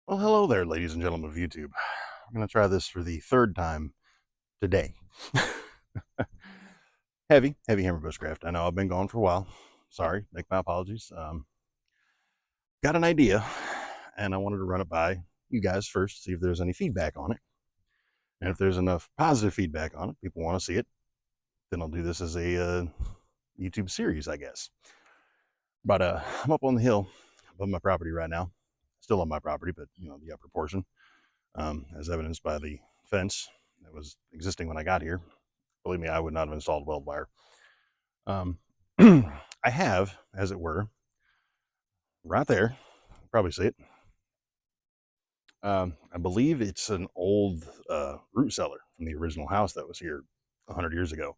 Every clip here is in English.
Well, hello there, ladies and gentlemen of YouTube. I'm going to try this for the third time today. Heavy hammer bushcraft. I know I've been gone for a while. Sorry, make my apologies. Got an idea, and I wanted to run it by you guys first, see if there's any feedback on it. And if there's enough positive feedback on it, people want to see it, then I'll do this as a YouTube series, I guess. But I'm up on the hill above my property right now. Still on my property, but the upper portion, as evidenced by the fence that was existing when I got here. Believe me, I would not have installed weld wire. Um, I have, as it were, right there, probably see it. I believe it's an old root cellar from the original house that was here 100 years ago.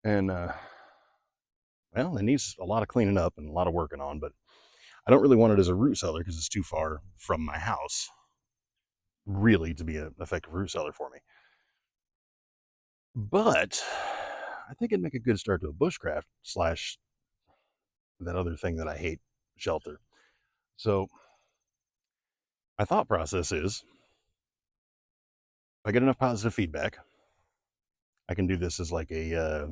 And, well, it needs a lot of cleaning up and a lot of working on, but I don't really want it as a root cellar because it's too far from my house, really, to be an effective root cellar for me. But I think it'd make a good start to a bushcraft slash that other thing that I hate, shelter. So my thought process is, if I get enough positive feedback, I can do this as like a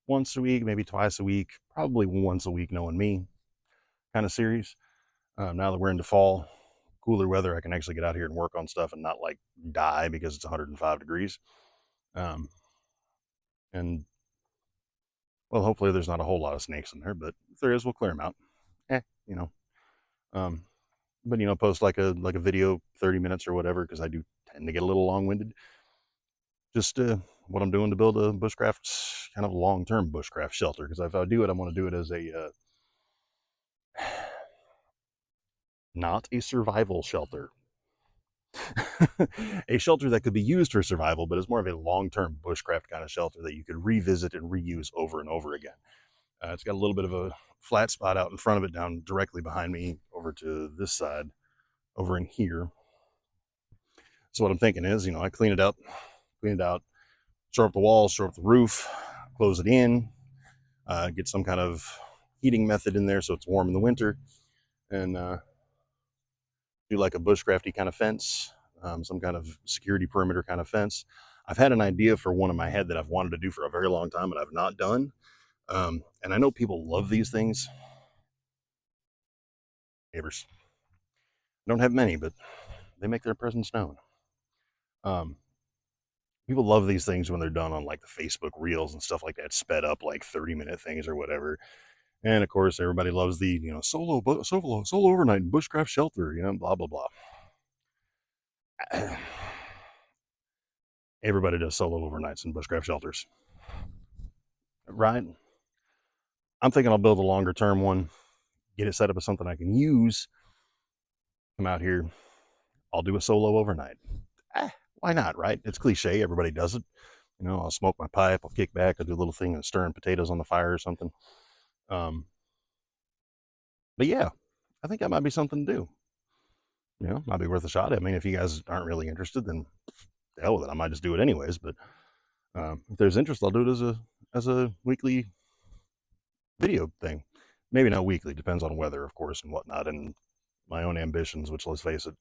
once a week, maybe twice a week, probably once a week, knowing me, kind of series. Now that we're into fall, cooler weather, I can actually get out here and work on stuff and not like die because it's 105 degrees. Um, and well, hopefully there's not a whole lot of snakes in there, but if there is, we'll clear them out. Eh, you know. Um, but post like a video, 30 minutes or whatever, because I do tend to get a little long-winded. Just what I'm doing to build a bushcraft, kind of long-term bushcraft shelter. Because if I do it, I want to do it as a not a survival shelter, a shelter that could be used for survival, but is more of a long-term bushcraft kind of shelter that you could revisit and reuse over and over again. It's got a little bit of a flat spot out in front of it, down directly behind me, over to this side, over in here. So what I'm thinking is, I clean it up, clean it out, shore up the walls, shore up the roof, close it in, get some kind of heating method in there so it's warm in the winter, and do like a bushcrafty kind of fence, some kind of security perimeter kind of fence. I've had an idea for one in my head that I've wanted to do for a very long time, but I've not done. And I know people love these things. Neighbors, I don't have many, but they make their presence known. Um, People love these things when they're done on like the Facebook reels and stuff like that, sped up like 30-minute things or whatever. And of course, everybody loves the solo overnight bushcraft shelter, blah blah blah. Everybody does solo overnights in bushcraft shelters, right? I'm thinking I'll build a longer term one, get it set up as something I can use. Come out here, I'll do a solo overnight. Why not, right? It's cliche, everybody does it. I'll smoke my pipe, I'll kick back, I'll do a little thing of stirring potatoes on the fire or something. Um, but yeah, I think that might be something to do. Might be worth a shot. I mean, if you guys aren't really interested, then the hell with it. I might just do it anyways. But if there's interest, I'll do it as a weekly video thing. Maybe not weekly, depends on weather, of course, and whatnot, and my own ambitions. Which, let's face it,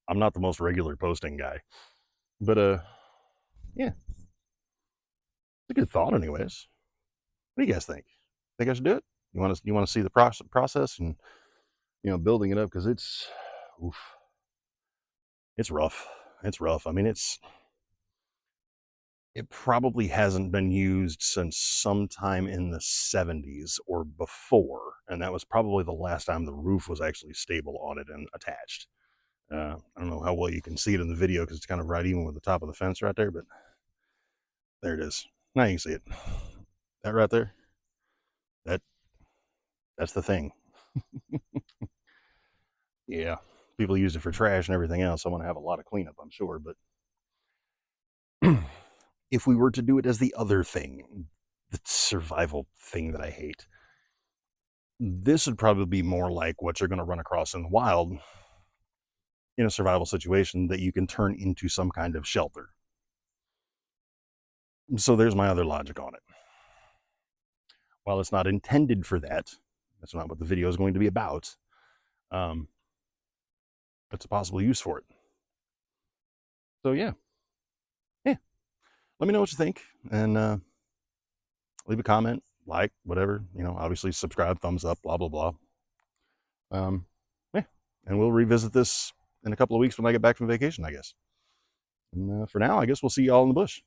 I'm not the most regular posting guy. But yeah, it's a good thought, anyways. What do you guys think? Think I should do it? You want to see the process and building it up, because oof, it's rough. It's rough. I mean, it probably hasn't been used since sometime in the 70s or before, and that was probably the last time the roof was actually stable on it and attached. I don't know how well you can see it in the video because it's kind of right even with the top of the fence right there, but there it is. Now you can see it. That right there, that that's the thing. Yeah, people use it for trash and everything else. I want to have a lot of cleanup, I'm sure, but if we were to do it as the other thing, the survival thing that I hate, this would probably be more like what you're going to run across in the wild in a survival situation that you can turn into some kind of shelter. So there's my other logic on it. While it's not intended for that, that's not what the video is going to be about. Um, it's a possible use for it. So yeah, let me know what you think, and leave a comment, like, whatever, obviously subscribe, thumbs up, blah, blah, blah. Yeah, and we'll revisit this in a couple of weeks when I get back from vacation, I guess. And for now, I guess we'll see y'all in the bush.